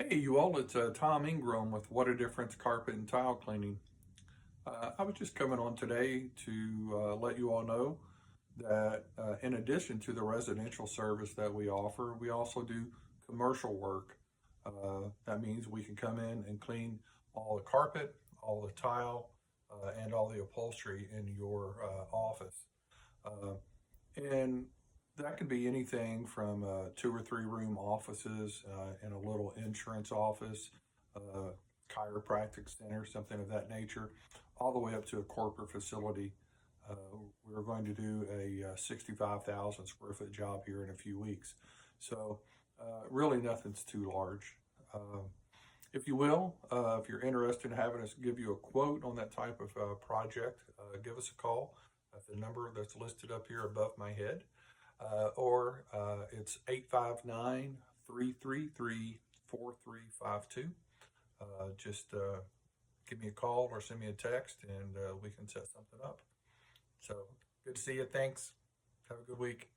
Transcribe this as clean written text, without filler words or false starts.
Hey, you all, it's Tom Ingram with What a Difference Carpet and Tile Cleaning. I was just coming on today to let you all know that in addition to the residential service that we offer, we also do commercial work. That means we can come in and clean all the carpet, all the tile, and all the upholstery in your office. Uh, and that could be anything from two or three room offices and a little insurance office, uh, chiropractic center, something of that nature, all the way up to a corporate facility. Uh, we're going to do a 65,000 square foot job here in a few weeks. So, really, nothing's too large. Um, if you will, if you're interested in having us give you a quote on that type of project, give us a call at the number that's listed up here above my head, or it's 859 333 4352. Just give me a call or send me a text and we can set something up. So good to see you. Thanks. Have a good week.